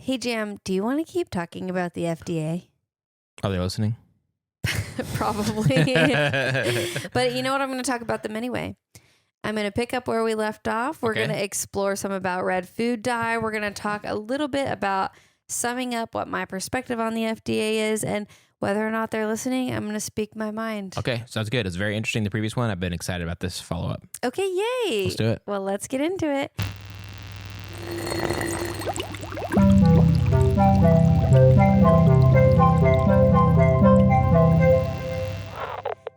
Hey, Jam, do you want to keep talking about the FDA? Are they listening? Probably. But you know what? I'm going to talk about them anyway. I'm going to pick up where we left off. We're going to explore some about red food dye. We're going to talk a little bit about summing up what my perspective on the FDA is and whether or not they're listening. I'm going to speak my mind. Okay, sounds good. It's very interesting, the previous one. I've been excited about this follow-up. Okay, yay. Let's do it. Well, let's get into it.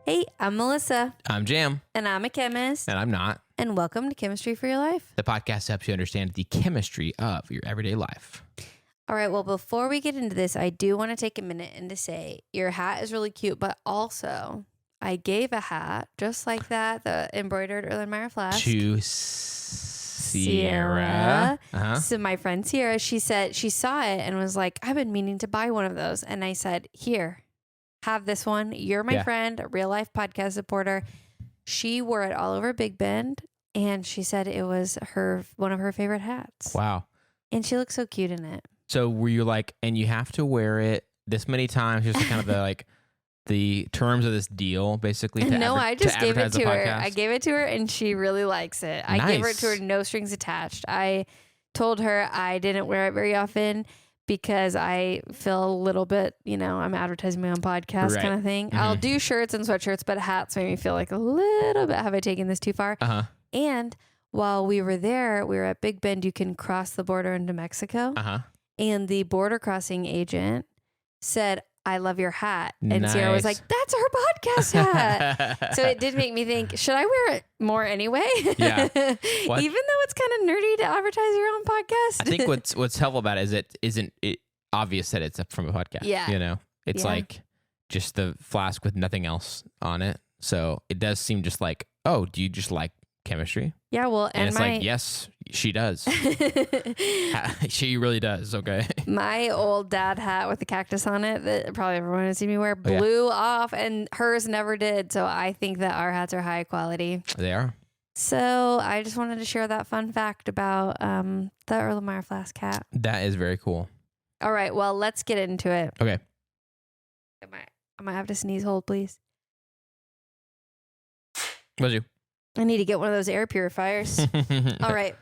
Hey, I'm Melissa. I'm Jam. And I'm a chemist. And I'm not. And welcome to Chemistry for Your Life. The podcast helps you understand the chemistry of your everyday life. All right, well, before we get into this, I do want to take a minute and to say your hat is really cute, but also I gave a hat just like that, the embroidered Erlenmeyer flask. To Sierra. So my friend Sierra, she said she saw it and was like, I've been meaning to buy one of those. And I said, here, have this one. You're my friend, a real life podcast supporter. She wore it all over Big Bend, and she said it was one of her favorite hats. Wow. And she looks so cute in it. So were you like, and you have to wear it this many times, just kind of the terms of this deal, basically? I just gave it to her. Podcast? I gave it to her, and she really likes it. Nice. I gave it to her, no strings attached. I told her I didn't wear it very often because I feel a little bit, I'm advertising my own podcast kind of thing. Mm-hmm. I'll do shirts and sweatshirts, but hats make me feel like a little bit, have I taken this too far? Uh-huh. And while we were there, we were at Big Bend. You can cross the border into Mexico. Uh-huh. And the border crossing agent said, I love your hat. And Nice. Sierra was like, that's our podcast hat. So it did make me think, should I wear it more anyway? Yeah. Even though it's kind of nerdy to advertise your own podcast. I think what's helpful about it isn't it obvious that it's from a podcast. Yeah. It's like just the flask with nothing else on it. So it does seem just like, oh, do you just like chemistry? Yeah, well, and it's like, yes, she does. She really does. Okay. My old dad hat with the cactus on it that probably everyone has seen me wear blew off, and hers never did. So I think that our hats are high quality. They are. So I just wanted to share that fun fact about the Erlenmeyer flask hat. That is very cool. All right, well, let's get into it. Okay. I might have to sneeze. Hold, please. Was you? I need to get one of those air purifiers. All right.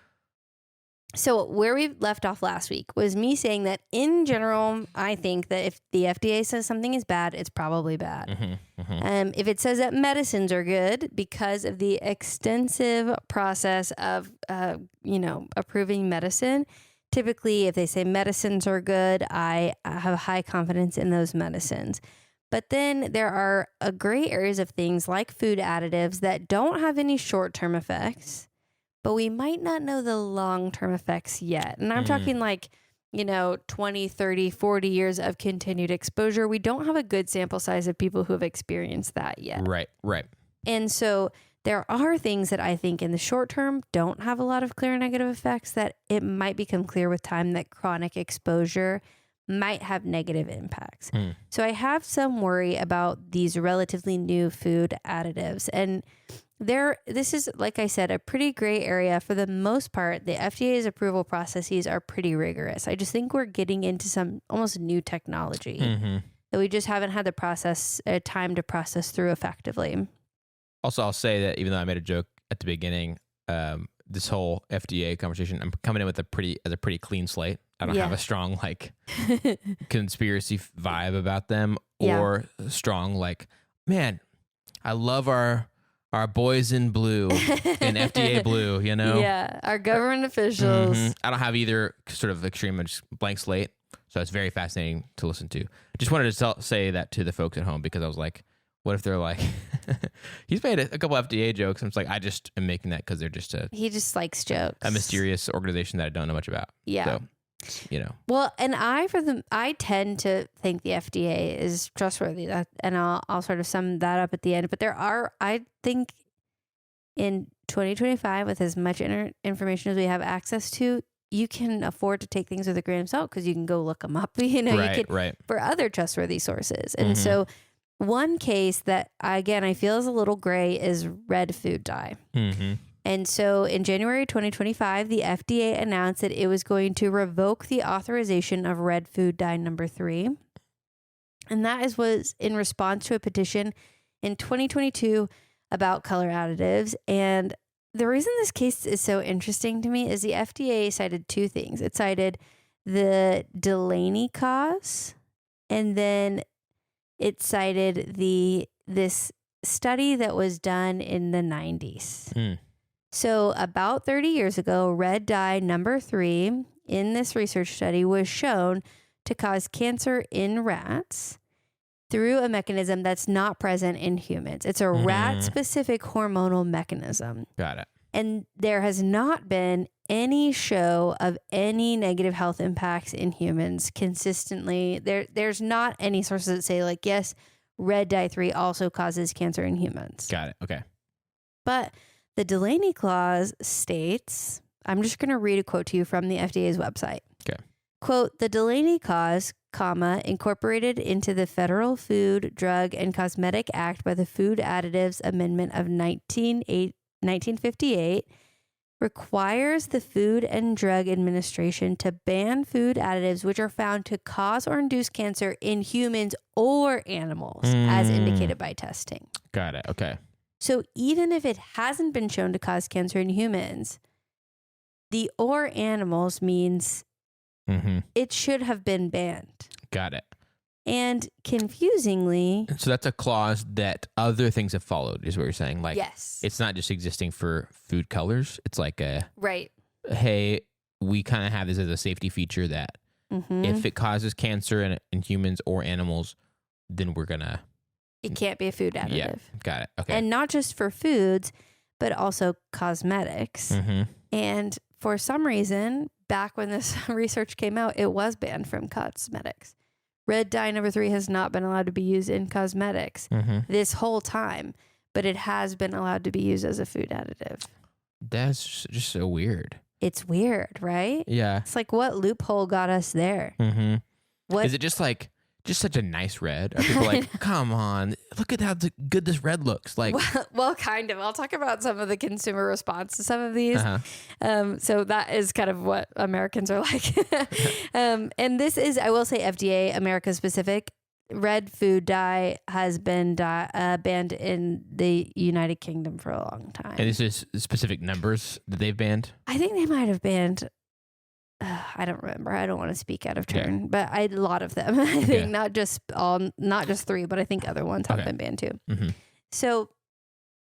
So where we left off last week was me saying that in general, I think that if the FDA says something is bad, it's probably bad. Mm-hmm, mm-hmm. If it says that medicines are good because of the extensive process of, approving medicine, typically if they say medicines are good, I have high confidence in those medicines. But then there are gray areas of things like food additives that don't have any short-term effects, but we might not know the long-term effects yet. And I'm talking 20, 30, 40 years of continued exposure. We don't have a good sample size of people who have experienced that yet. Right. And so there are things that I think in the short term don't have a lot of clear negative effects that it might become clear with time that chronic exposure might have negative impacts. So I have some worry about these relatively new food additives. And this is, like I said, a pretty gray area. For the most part, the FDA's approval processes are pretty rigorous. I just think we're getting into some almost new technology that we just haven't had the time to process through effectively. Also, I'll say that even though I made a joke at the beginning, this whole FDA conversation, I'm coming in with a pretty clean slate. I don't have a strong conspiracy vibe about them or strong man, I love our boys in blue and FDA blue, Yeah, our government officials. Mm-hmm. I don't have either sort of extreme and just blank slate, so it's very fascinating to listen to. I just wanted to say that to the folks at home because I was like, what if they're like, he's made a couple FDA jokes, and it's like, I just am making that because they're just he just likes jokes. A mysterious organization that I don't know much about. Yeah. So, Well, and I tend to think the FDA is trustworthy, and I'll sort of sum that up at the end. But I think in 2025, with as much information as we have access to, you can afford to take things with a grain of salt because you can go look them up, right. For other trustworthy sources. And so one case that, again, I feel is a little gray is red food dye. Mm-hmm. And so in January 2025, the FDA announced that it was going to revoke the authorization of red food dye number 3. And that was in response to a petition in 2022 about color additives. And the reason this case is so interesting to me is the FDA cited 2 things. It cited the Delaney Clause, and then it cited this study that was done in the 90s. So about 30 years ago, red dye number 3 in this research study was shown to cause cancer in rats through a mechanism that's not present in humans. It's a rat-specific hormonal mechanism. Got it. And there has not been any show of any negative health impacts in humans consistently. There's not any sources that say, like, yes, red dye 3 also causes cancer in humans. Got it. Okay. But the Delaney Clause states, I'm just going to read a quote to you from the FDA's website. Okay. Quote, the Delaney Clause, incorporated into the Federal Food, Drug, and Cosmetic Act by the Food Additives Amendment of 1958, requires the Food and Drug Administration to ban food additives which are found to cause or induce cancer in humans or animals, as indicated by testing. Got it. Okay. So even if it hasn't been shown to cause cancer in humans, the or animals means it should have been banned. Got it. And confusingly... So that's a clause that other things have followed, is what you're saying. Like, yes. It's not just existing for food colors. It's like right. Hey, we kind of have this as a safety feature that if it causes cancer in humans or animals, then we're going to... It can't be a food additive. Yeah, got it. Okay. And not just for foods, but also cosmetics. And for some reason, back when this research came out, it was banned from cosmetics. Red dye number 3 has not been allowed to be used in cosmetics this whole time, but it has been allowed to be used as a food additive. That's just so weird. It's weird, right? Yeah. It's like, what loophole got us there? What is it? Just such a nice red? Are people like, come on, look at how good this red looks? Like, well, kind of. I'll talk about some of the consumer response to some of these. So that is kind of what Americans are like. And this is, I will say, FDA America specific. Red food dye has been banned in the United Kingdom for a long time. And this is specific numbers that they've banned? I think they might have banned... I don't remember. I don't want to speak out of turn, but a lot of them. I think not just 3, but I think other ones have been banned too. So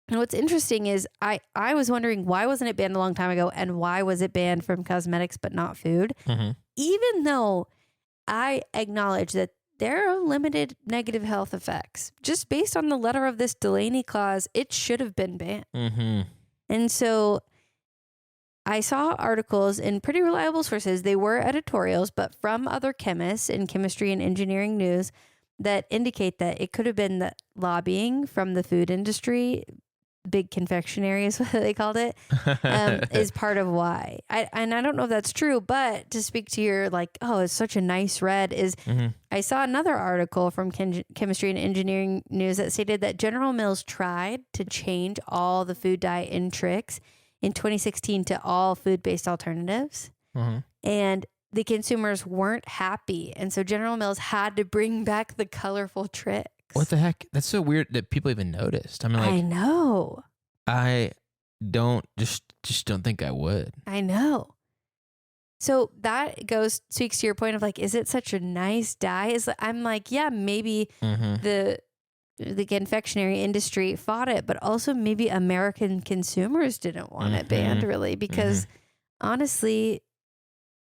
what's interesting is I was wondering, why wasn't it banned a long time ago, and why was it banned from cosmetics but not food? Even though I acknowledge that there are limited negative health effects, just based on the letter of this Delaney Clause, it should have been banned. And so I saw articles in pretty reliable sources. They were editorials, but from other chemists in chemistry and engineering news that indicate that it could have been the lobbying from the food industry, big confectionery is what they called it, is part of why. I don't know if that's true, but to speak to your like, oh, it's such a nice red is, I saw another article from chemistry and engineering news that stated that General Mills tried to change all the food dye in tricks in 2016 to all food-based alternatives. And the consumers weren't happy. And so General Mills had to bring back the colorful tricks. What the heck? That's so weird that people even noticed. I mean, like, I know. I don't just don't think I would. I know. So that speaks to your point of like, is it such a nice dye? I'm like, yeah, maybe the confectionery industry fought it, but also maybe American consumers didn't want it banned really, because honestly,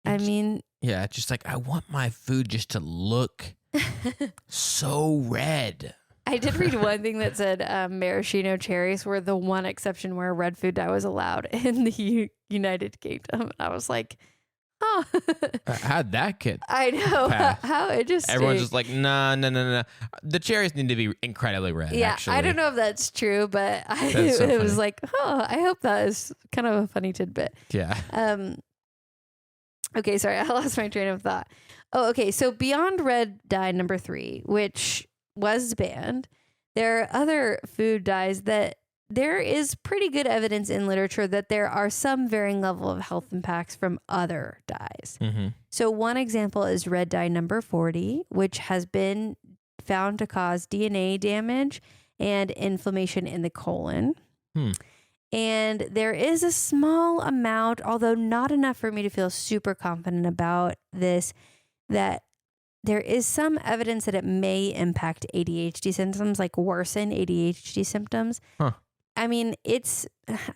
I mean, yeah, it's just like, I want my food just to look so red. I did read one thing that said maraschino cherries were the one exception where red food dye was allowed in the United Kingdom. I was like, oh. How'd that kid? I know. How interesting. Everyone's just like, nah. The cherries need to be incredibly red. Yeah, actually. I don't know if that's true, but it was like, oh, I hope that is kind of a funny tidbit. Yeah. Okay, sorry, I lost my train of thought. Oh, okay. So beyond red dye number 3, which was banned, there are other food dyes that there is pretty good evidence in literature that there are some varying level of health impacts from other dyes. Mm-hmm. So one example is red dye number 40, which has been found to cause DNA damage and inflammation in the colon. And there is a small amount, although not enough for me to feel super confident about this, that there is some evidence that it may impact ADHD symptoms, like worsen ADHD symptoms. I mean,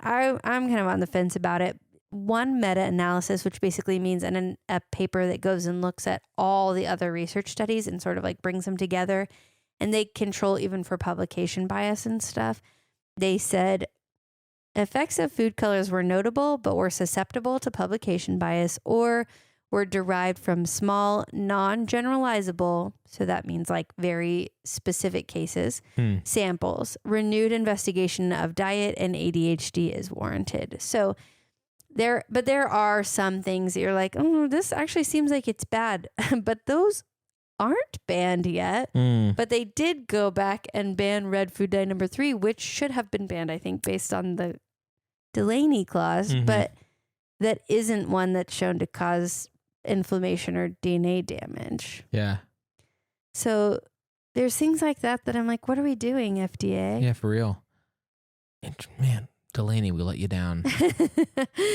I'm kind of on the fence about it. One meta-analysis, which basically means a paper that goes and looks at all the other research studies and sort of like brings them together, and they control even for publication bias and stuff. They said effects of food colors were notable, but were susceptible to publication bias or were derived from small, non-generalizable, so that means like very specific cases, samples. Renewed investigation of diet and ADHD is warranted. So there are some things that you're like, oh, this actually seems like it's bad, but those aren't banned yet. But they did go back and ban red food dye number 3, which should have been banned, I think, based on the Delaney Clause, but that isn't one that's shown to cause inflammation or DNA damage. Yeah. So there's things like that I'm like, what are we doing, FDA? Yeah, for real. And man, Delaney, we let you down.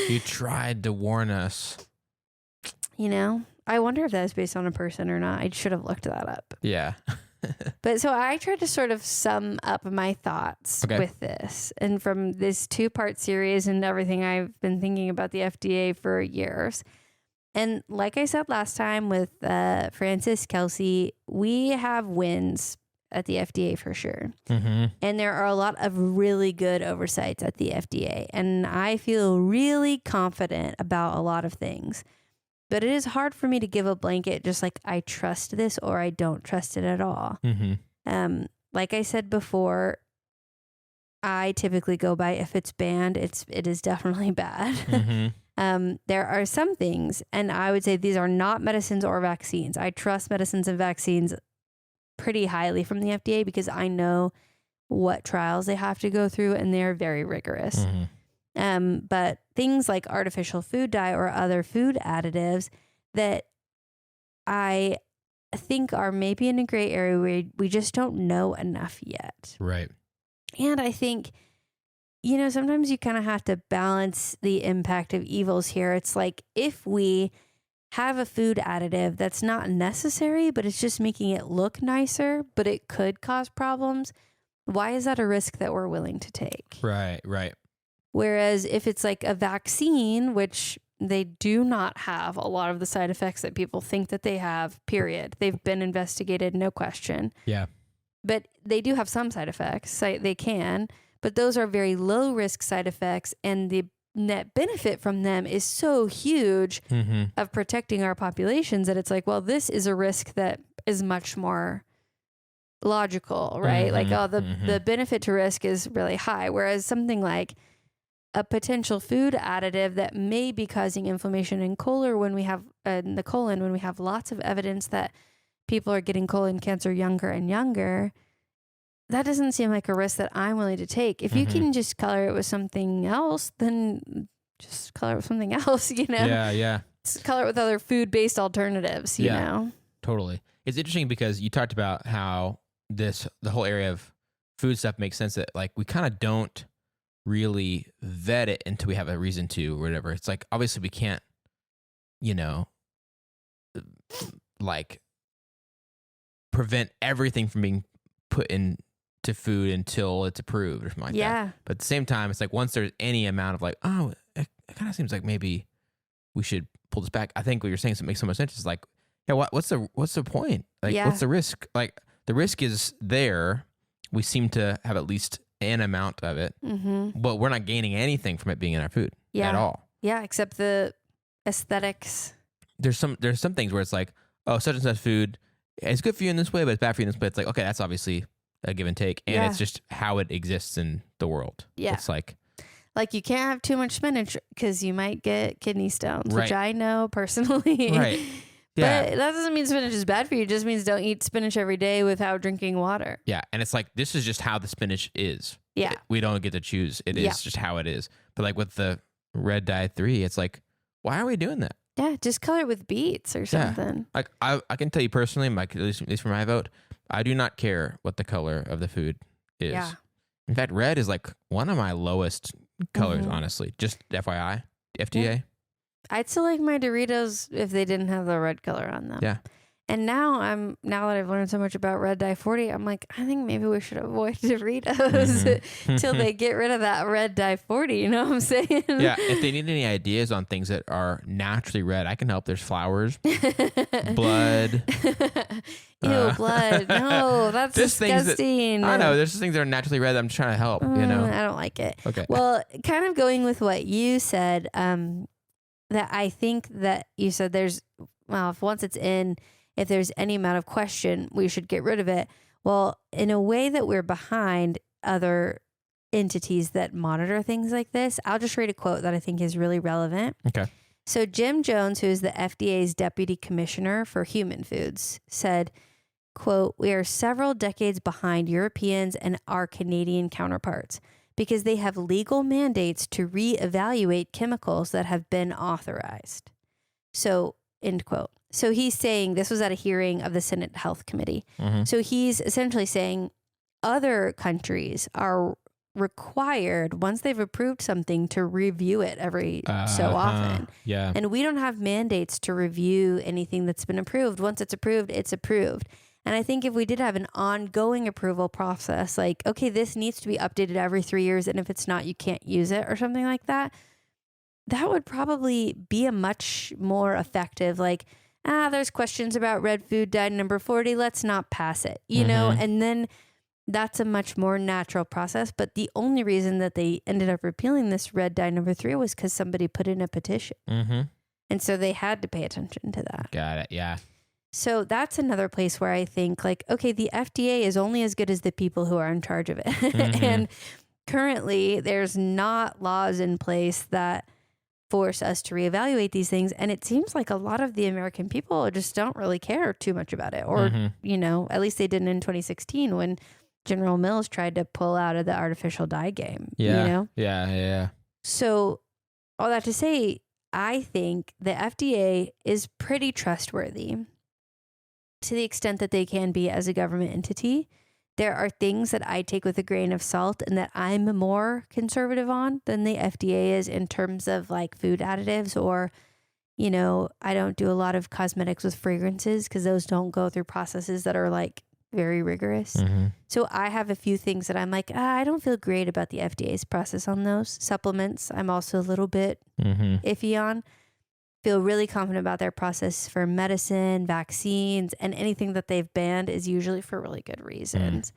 You tried to warn us. You know, I wonder if that is based on a person or not. I should have looked that up. Yeah. But so I tried to sort of sum up my thoughts with this. And from this 2-part series and everything I've been thinking about the FDA for years. And like I said last time with Francis Kelsey, we have wins at the FDA for sure. And there are a lot of really good oversights at the FDA. And I feel really confident about a lot of things. But it is hard for me to give a blanket just like I trust this or I don't trust it at all. Like I said before, I typically go by if it's banned, it is definitely bad. There are some things, and I would say these are not medicines or vaccines. I trust medicines and vaccines pretty highly from the FDA because I know what trials they have to go through, and they're very rigorous. But things like artificial food dye or other food additives that I think are maybe in a gray area where we just don't know enough yet. Right. And I think, you know, sometimes you kind of have to balance the impact of evils here. It's like if we have a food additive that's not necessary, but it's just making it look nicer, but it could cause problems, why is that a risk that we're willing to take? Right, right. Whereas if it's like a vaccine, which they do not have a lot of the side effects that people think that they have, period. They've been investigated, no question. Yeah. But they do have some side effects. They can, but those are very low risk side effects. And the net benefit from them is so huge of protecting our populations that it's like, well, this is a risk that is much more logical, right? Like, oh, the benefit to risk is really high. Whereas something like a potential food additive that may be causing inflammation in colon when we have lots of evidence that people are getting colon cancer younger and younger, that doesn't seem like a risk that I'm willing to take. If you can just color it with something else, then just color it with something else, you know? Yeah, yeah. Just color it with other food-based alternatives, you know? Totally. It's interesting because you talked about how the whole area of food stuff makes sense that like we kind of don't really vet it until we have a reason to or whatever. It's like, obviously we can't, you know, like prevent everything from being put into food until it's approved or something like that. But at the same time, it's like once there's any amount of like, oh, it kind of seems like maybe we should pull this back. I think what you're saying makes so much sense. It's like, yeah, what's the point? Like, what's the risk? Like, the risk is there. We seem to have at least an amount of it, but we're not gaining anything from it being in our food at all. Yeah, except the aesthetics. There's some things where it's like, oh, such and such food, it's good for you in this way, but it's bad for you in this way. It's like, okay, that's obviously a give and take, and it's just how it exists in the world. Yeah, it's like you can't have too much spinach because you might get kidney stones, which I know personally. Right. Yeah. But that doesn't mean spinach is bad for you. It just means don't eat spinach every day without drinking water. Yeah. And it's like, this is just how the spinach is. Yeah. We don't get to choose. It is just how it is. But like with the red dye 3, it's like, why are we doing that? Yeah, just color it with beets or something. Like I can tell you personally, at least for my vote, I do not care what the color of the food is. Yeah. In fact, red is like one of my lowest colors, honestly. Just FYI, FDA. Yeah. I'd still like my Doritos if they didn't have the red color on them. Yeah. And now that I've learned so much about red dye 40, I'm like, I think maybe we should avoid Doritos till they get rid of that red dye 40. You know what I'm saying? Yeah. If they need any ideas on things that are naturally red, I can help. There's flowers, blood. Ew, blood. No, that's disgusting. I know. There's just things that are naturally red that I'm just trying to help, you know? I don't like it. Okay. Well, kind of going with what you said, that I think that you said if once it's in, if there's any amount of question, we should get rid of it. Well, in a way that we're behind other entities that monitor things like this, I'll just read a quote that I think is really relevant. Okay. So Jim Jones, who is the FDA's deputy commissioner for human foods, said, quote, "We are several decades behind Europeans and our Canadian counterparts because they have legal mandates to reevaluate chemicals that have been authorized." So, end quote. So he's saying, this was at a hearing of the Senate Health Committee. So he's essentially saying other countries are required, once they've approved something, to review it every so often. Yeah. And we don't have mandates to review anything that's been approved. Once it's approved, it's approved. And I think if we did have an ongoing approval process, like, okay, this needs to be updated every 3 years, and if it's not, you can't use it or something like that, that would probably be a much more effective, like, there's questions about red food dye number 40. Let's not pass it, you know? And then that's a much more natural process. But the only reason that they ended up repealing this red dye number 3 was because somebody put in a petition. And so they had to pay attention to that. Got it. Yeah. So that's another place where I think, like, okay, the FDA is only as good as the people who are in charge of it. And currently there's not laws in place that force us to reevaluate these things. And it seems like a lot of the American people just don't really care too much about it. Or, you know, at least they didn't in 2016 when General Mills tried to pull out of the artificial dye game. Yeah. You know? Yeah. So all that to say, I think the FDA is pretty trustworthy to the extent that they can be as a government entity. There are things that I take with a grain of salt and that I'm more conservative on than the FDA is in terms of like food additives, or, you know, I don't do a lot of cosmetics with fragrances because those don't go through processes that are like very rigorous. So I have a few things that I'm like, I don't feel great about the FDA's process on those. Supplements, I'm also a little bit iffy on. Feel really confident about their process for medicine, vaccines, and anything that they've banned is usually for really good reasons.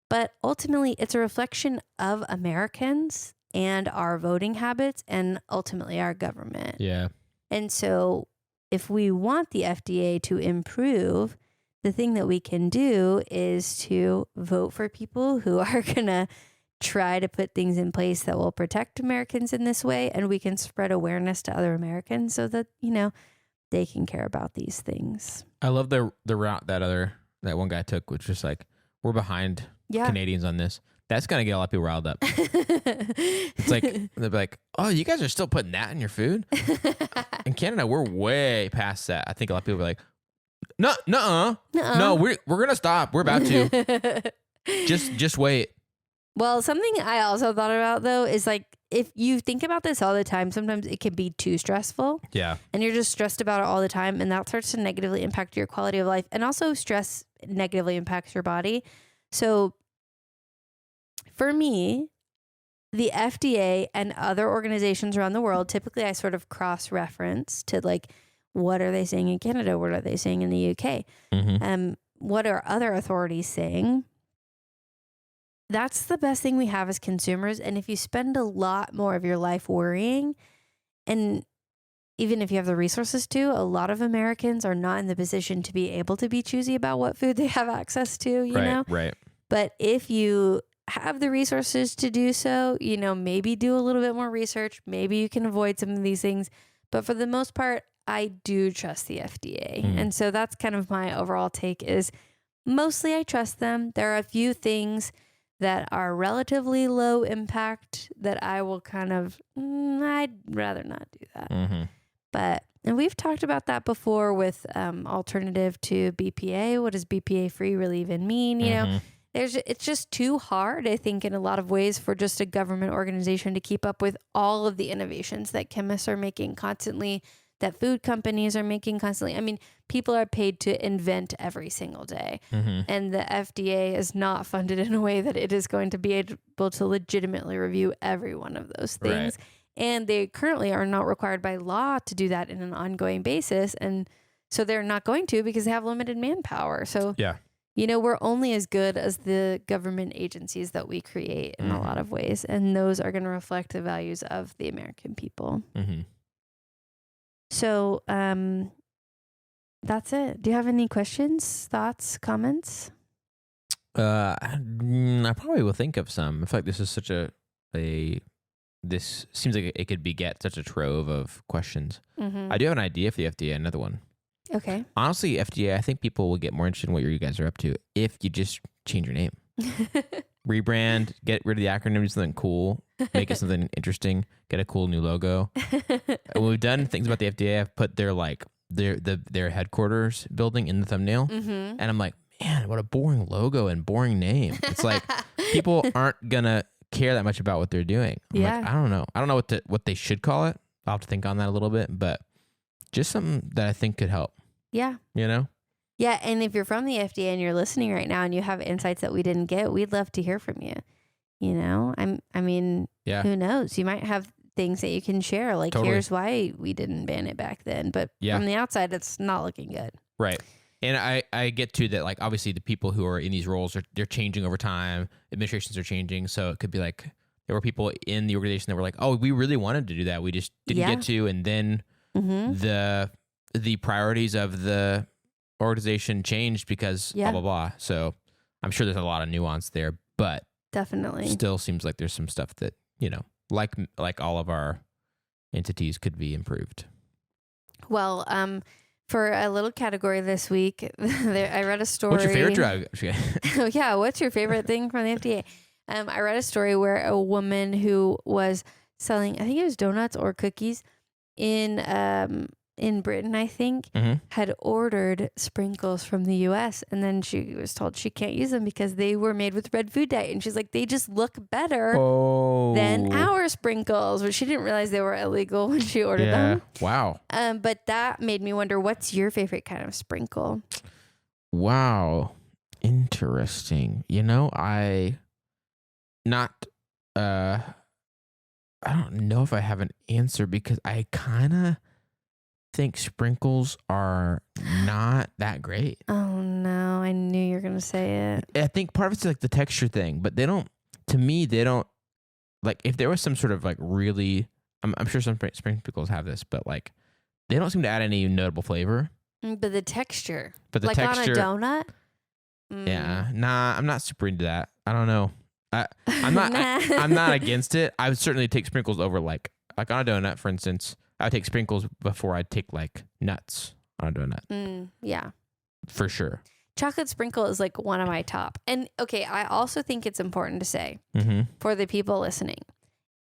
But ultimately, it's a reflection of Americans and our voting habits and ultimately our government. Yeah. And so if we want the FDA to improve, the thing that we can do is to vote for people who are going to try to put things in place that will protect Americans in this way, and we can spread awareness to other Americans so that, you know, they can care about these things. I love the route that one guy took, which is like, we're behind Canadians on this. That's gonna get a lot of people riled up. It's like they'll be like, "Oh, you guys are still putting that in your food?" In Canada, we're way past that. I think a lot of people are like, no, we're gonna stop. We're about to. Just wait. Well, something I also thought about, though, is like, if you think about this all the time, sometimes it can be too stressful. Yeah. And you're just stressed about it all the time. And that starts to negatively impact your quality of life. And also stress negatively impacts your body. So for me, the FDA and other organizations around the world, typically I sort of cross-reference to like, what are they saying in Canada? What are they saying in the UK? What are other authorities saying? That's the best thing we have as consumers. And if you spend a lot more of your life worrying, and even if you have the resources to, a lot of Americans are not in the position to be able to be choosy about what food they have access to, you know? Right. But if you have the resources to do so, you know, maybe do a little bit more research. Maybe you can avoid some of these things. But for the most part, I do trust the FDA. And so that's kind of my overall take is mostly I trust them. There are a few things that are relatively low impact that I will kind of, I'd rather not do that. Mm-hmm. But, and we've talked about that before with alternative to BPA. What does BPA free really even mean? You know, it's just too hard, I think, in a lot of ways for just a government organization to keep up with all of the innovations that chemists are making constantly, that food companies are making constantly. I mean, people are paid to invent every single day. And the FDA is not funded in a way that it is going to be able to legitimately review every one of those things. Right. And they currently are not required by law to do that in an ongoing basis. And so they're not going to because they have limited manpower. So, you know, we're only as good as the government agencies that we create in a lot of ways. And those are going to reflect the values of the American people. So, that's it. Do you have any questions, thoughts, comments? I probably will think of some. I feel like this is such this seems like it could beget such a trove of questions. I do have an idea for the FDA, another one. Okay. Honestly, FDA, I think people will get more interested in what you guys are up to if you just change your name. Rebrand, get rid of the acronym, do something cool, make it something interesting, get a cool new logo. When we've done things about the FDA, I've put their headquarters building in the thumbnail. And I'm like, man, what a boring logo and boring name. It's like people aren't gonna care that much about what they're doing. I'm like, I don't know. I don't know what they should call it. I'll have to think on that a little bit, but just something that I think could help. Yeah. You know? Yeah, and if you're from the FDA and you're listening right now and you have insights that we didn't get, we'd love to hear from you. You know, I mean, who knows? You might have things that you can share. Like, here's why we didn't ban it back then. But from the outside, it's not looking good. Right. And I get to that, like, obviously the people who are in these roles, they're changing over time. Administrations are changing. So it could be like there were people in the organization that were like, oh, we really wanted to do that. We just didn't get to. And then the priorities of the organization changed because blah, blah, blah. So I'm sure there's a lot of nuance there, but definitely still seems like there's some stuff that, you know, like all of our entities could be improved. Well, for a little category this week, I read a story. What's your favorite drug? Oh, yeah. What's your favorite thing from the FDA? I read a story where a woman who was selling, I think it was donuts or cookies in Britain, I think, had ordered sprinkles from the US, and then she was told she can't use them because they were made with red food dye. And she's like, they just look better than our sprinkles, but she didn't realize they were illegal when she ordered them. Wow. But that made me wonder, what's your favorite kind of sprinkle? Wow. Interesting. You know, I don't know if I have an answer because I kind of think sprinkles are not that great. Oh no, I knew you were going to say it. I think part of it's like the texture thing, but they don't like, if there was some sort of like really, I'm sure some sprinkles have this, but like they don't seem to add any notable flavor. But the texture. But the like texture. On a donut? Yeah. Nah, I'm not super into that. I don't know. I'm not I'm not against it. I would certainly take sprinkles over like on a donut, for instance. I would take sprinkles before I'd take like nuts on a donut. Yeah. For sure. Chocolate sprinkle is like one of my top. And okay, I also think it's important to say for the people listening,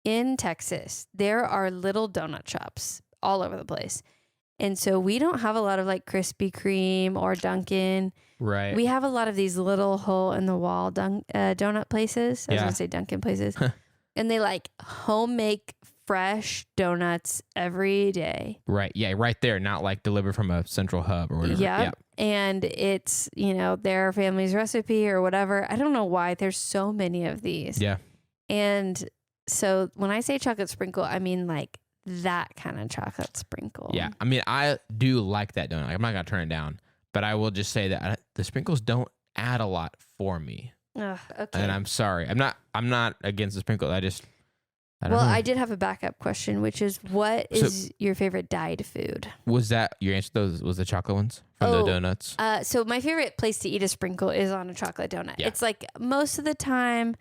in Texas, there are little donut shops all over the place. And so we don't have a lot of like Krispy Kreme or Dunkin'. Right. We have a lot of these little hole in the wall donut places. I was going to say Dunkin' places. And they like home make fresh donuts every day. Right. Yeah. Right there. Not like delivered from a central hub or whatever. Yeah. And it's, you know, their family's recipe or whatever. I don't know why there's so many of these. Yeah. And so when I say chocolate sprinkle, I mean like that kind of chocolate sprinkle. Yeah. I mean, I do like that donut. I'm not going to turn it down, but I will just say that the sprinkles don't add a lot for me. Ugh, okay. And I'm sorry. I'm not against the sprinkles. I don't know. I did have a backup question, which is, what is your favorite dyed food? Was that your answer? Those was the chocolate ones from the donuts? So my favorite place to eat a sprinkle is on a chocolate donut. Yeah. It's like most of the time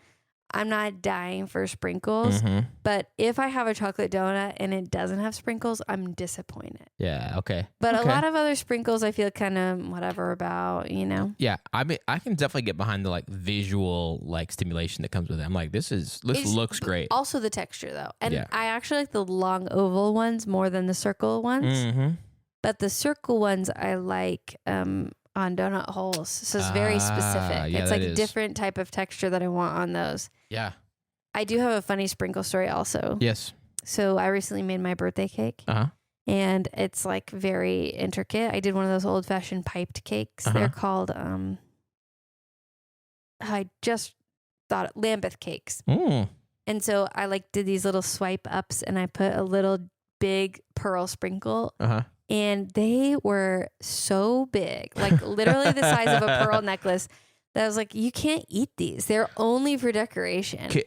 I'm not dying for sprinkles. But if I have a chocolate donut and it doesn't have sprinkles, I'm disappointed. Yeah. Okay. But okay. a lot of other sprinkles I feel kind of whatever about, you know? Yeah. I mean, I can definitely get behind the like visual like stimulation that comes with it. I'm like, this looks great. Also the texture though. And I actually like the long oval ones more than the circle ones. But the circle ones I like on donut holes. So it's very specific. Yeah, it's like a different type of texture that I want on those. Yeah. I do have a funny sprinkle story also. Yes. So I recently made my birthday cake. And it's like very intricate. I did one of those old fashioned piped cakes. They're called, I just thought it, Lambeth cakes. And so I like did these little swipe ups and I put a little big pearl sprinkle. And they were so big, like literally the size of a pearl necklace, that I was like, you can't eat these. They're only for decoration. Okay.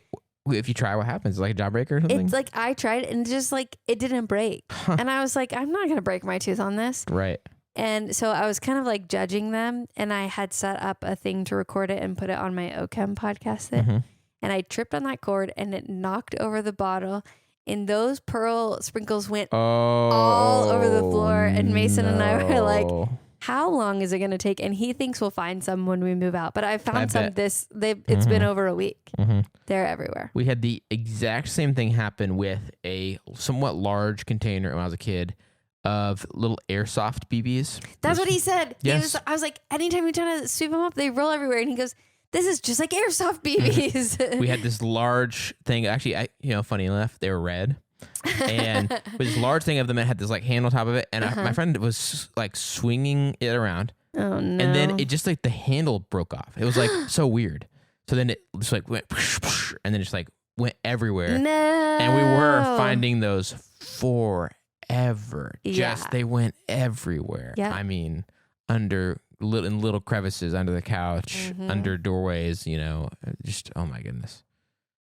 If you try, what happens? Like a jawbreaker or something? It's like I tried it and just like it didn't break. And I was like, I'm not going to break my tooth on this. Right. And so I was kind of like judging them. And I had set up a thing to record it and put it on my OChem podcast thing. And I tripped on that cord and it knocked over the bottle. And those pearl sprinkles went all over the floor. And Mason and I were like, how long is it going to take? And he thinks we'll find some when we move out. But I found some it's been over a week. They're everywhere. We had the exact same thing happen with a somewhat large container when I was a kid of little airsoft BBs. That's what he said. Yes. I was like, anytime you try to sweep them up, they roll everywhere. And he goes, this is just like airsoft BBs. We had this large thing. Actually, funny enough, they were red. And with this large thing of them, it had this like handle on top of it. And my friend was like swinging it around. Oh, no. And then it just like the handle broke off. It was like so weird. So then it just like went and then just like went everywhere. No. And we were finding those forever. They went everywhere. Yeah. I mean, in little crevices under the couch, under doorways, just, oh my goodness.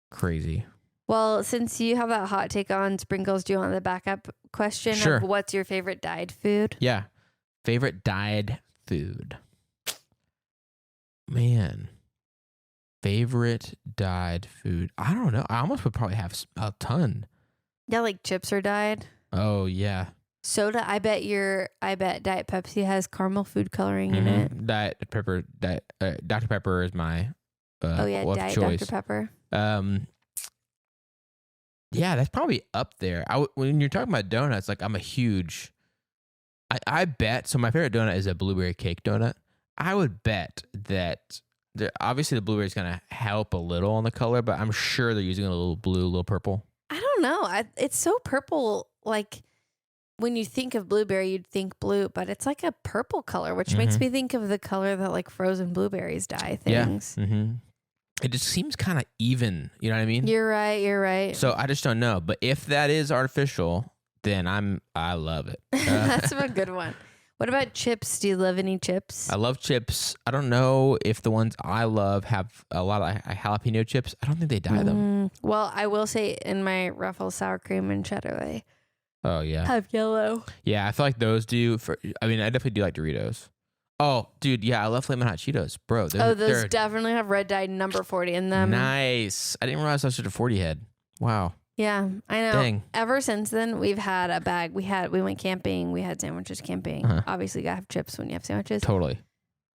Crazy. Well, since you have that hot take on sprinkles, do you want the backup question of what's your favorite dyed food? Yeah. Favorite dyed food. Man. Favorite dyed food. I don't know. I almost would probably have a ton. Yeah, like chips are dyed. Oh, yeah. Soda, I bet Diet Pepsi has caramel food coloring in it. Diet Pepper, Dr. Pepper is my Diet choice. Dr. Pepper. Yeah, that's probably up there. When you're talking about donuts, like I'm a huge, I bet, so my favorite donut is a blueberry cake donut. I would bet that obviously the blueberry is going to help a little on the color, but I'm sure they're using a little blue, a little purple. I don't know. It's so purple, like when you think of blueberry, you'd think blue, but it's like a purple color, which makes me think of the color that like frozen blueberries dye things. Yeah. It just seems kind of even. You know what I mean? You're right. So I just don't know. But if that is artificial, then I love it. That's a good one. What about chips? Do you love any chips? I love chips. I don't know if the ones I love have a lot of jalapeno chips. I don't think they dye them. Well, I will say in my Ruffles sour cream and cheddar, they have yellow. Yeah, I feel like those do. I definitely do like Doritos. Oh, dude, yeah, I love Flamin' Hot Cheetos, bro. Those definitely have red dye number 40 in them. Nice. I didn't realize I was such a 40 head. Wow. Yeah, I know. Dang. Ever since then, we've had a bag. We went camping. We had sandwiches camping. Obviously, you gotta have chips when you have sandwiches. Totally.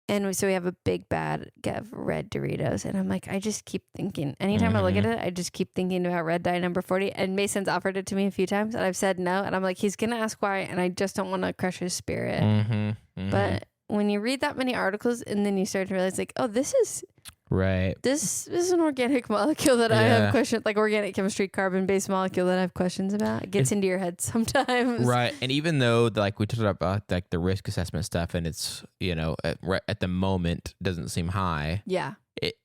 And so we have a big bag of red Doritos. And I'm like, I just keep thinking, anytime I look at it, I just keep thinking about red dye number 40. And Mason's offered it to me a few times and I've said no. And I'm like, he's going to ask why. And I just don't want to crush his spirit. But when you read that many articles and then you start to realize like, oh, this is an organic molecule that I have questions, like organic chemistry, carbon-based molecule that I have questions about. It gets into your head sometimes. Right. And even though like we talked about like the risk assessment stuff and it's, at the moment doesn't seem high. Yeah.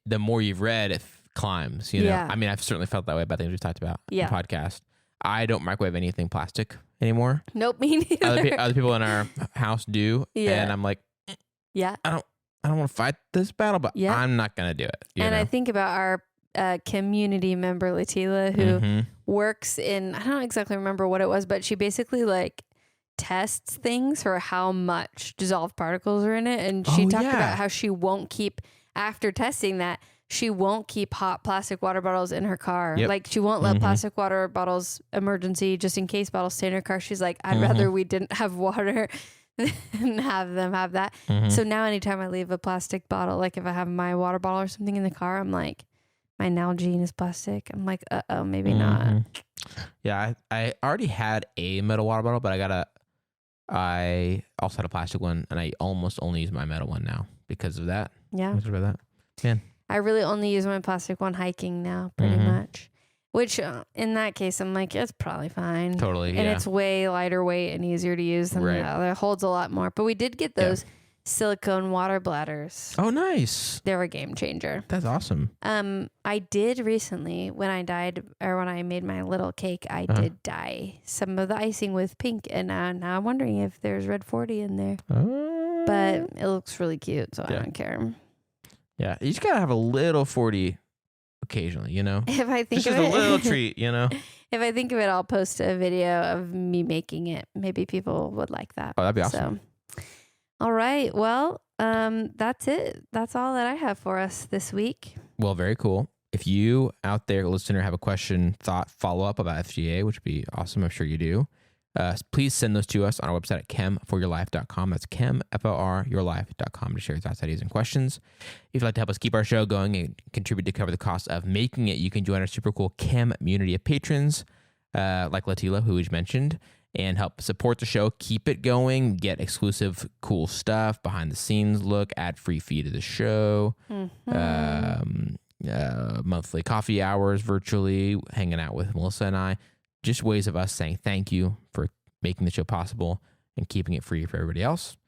The more you've read, it climbs, Yeah. I mean, I've certainly felt that way about things we've talked about in the podcast. I don't microwave anything plastic anymore. Nope, me neither. Other people in our house do. Yeah. And I'm like, yeah. I don't want to fight this battle, but I'm not going to do it. And I think about our community member, Latila, who works in, I don't exactly remember what it was, but she basically like tests things for how much dissolved particles are in it. And she talked about how she won't keep, after testing that, she won't keep hot plastic water bottles in her car. Yep. Like she won't let plastic water bottles, emergency, just in case bottles stay in her car. She's like, I'd rather we didn't have water than have them have that. So now anytime I leave a plastic bottle, like if I have my water bottle or something in the car, I'm like, my Nalgene is plastic. I'm like, maybe not. Yeah, I already had a metal water bottle, but I also had a plastic one, and I almost only use my metal one now because of that. Yeah. What's about that? Man. I really only use my plastic one hiking now, pretty much. Which in that case, I'm like, it's probably fine. Totally, and it's way lighter weight and easier to use than the other. It holds a lot more. But we did get those silicone water bladders. Oh, nice. They're a game changer. That's awesome. I did recently, when I made my little cake, I did dye some of the icing with pink. And now I'm wondering if there's red 40 in there. But it looks really cute, so I don't care. Yeah, you just gotta have a little 40 occasionally, you know? If I think just of a little treat, you know? If I think of it, I'll post a video of me making it. Maybe people would like that. Oh, that'd be awesome. So, all right. Well, that's it. That's all that I have for us this week. Well, very cool. If you out there, listener, have a question, thought, follow up about FDA, which would be awesome, I'm sure you do, please send those to us on our website at chemforyourlife.com. That's chemforyourlife.com to share your thoughts, ideas, and questions. If you'd like to help us keep our show going and contribute to cover the cost of making it, you can join our super cool Chem community of patrons like Latila, who we mentioned, and help support the show, keep it going, get exclusive cool stuff, behind the scenes look, ad-free feed of the show, monthly coffee hours virtually, hanging out with Melissa and I. Just ways of us saying thank you for making the show possible and keeping it free for everybody else.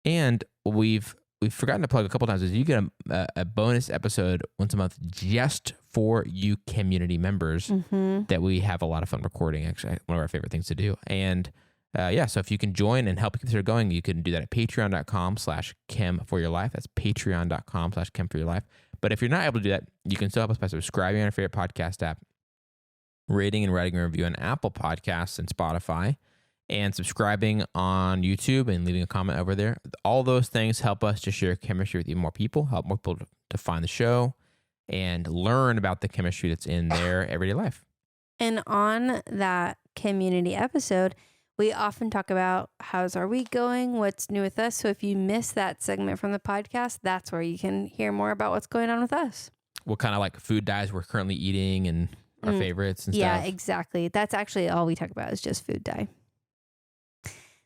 And we've forgotten to plug a couple times is you get a bonus episode once a month just for you community members that we have a lot of fun recording. Actually, one of our favorite things to do. And so if you can join and help keep the show going, you can do that at patreon.com/chemforyourlife. That's patreon.com/chemforyourlife. But if you're not able to do that, you can still help us by subscribing on your favorite podcast app, rating and writing a review on Apple Podcasts and Spotify, and subscribing on YouTube and leaving a comment over there. All those things help us to share chemistry with even more people, help more people to find the show and learn about the chemistry that's in their everyday life. And on that community episode, we often talk about how's our week going, what's new with us. So if you miss that segment from the podcast, that's where you can hear more about what's going on with us. What kind of like food dyes we're currently eating and our favorites and stuff. Yeah, exactly. That's actually all we talk about is just food dye.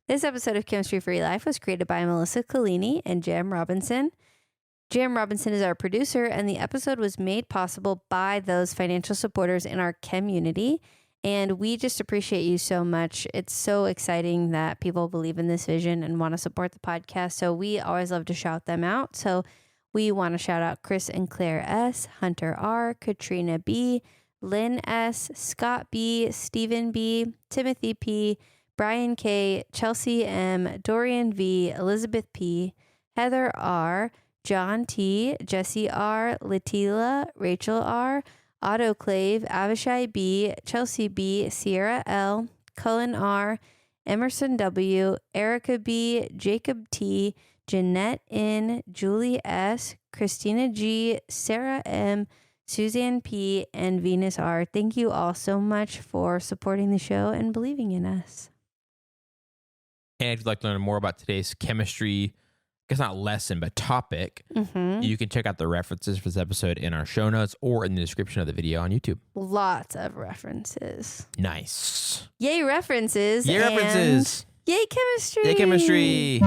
This episode of Chemistry for Your Life was created by Melissa Collini and Jam Robinson. Jam Robinson is our producer, and the episode was made possible by those financial supporters in our community. And we just appreciate you so much. It's so exciting that people believe in this vision and want to support the podcast. So we always love to shout them out. So we want to shout out Chris and Claire S., Hunter R., Katrina B., Lynn S., Scott B., Stephen B., Timothy P., Brian K., Chelsea M., Dorian V., Elizabeth P., Heather R., John T., Jesse R., Latila, Rachel R., Autoclave, Avishai B., Chelsea B., Sierra L., Cullen R., Emerson W., Erica B., Jacob T., Jeanette N., Julie S., Christina G., Sarah M., Suzanne P., and Venus R. Thank you all so much for supporting the show and believing in us. And if you'd like to learn more about today's chemistry, I guess not lesson, but topic, you can check out the references for this episode in our show notes or in the description of the video on YouTube. Lots of references. Nice. Yay, references. Yay, references. Yay, chemistry. Yay, chemistry.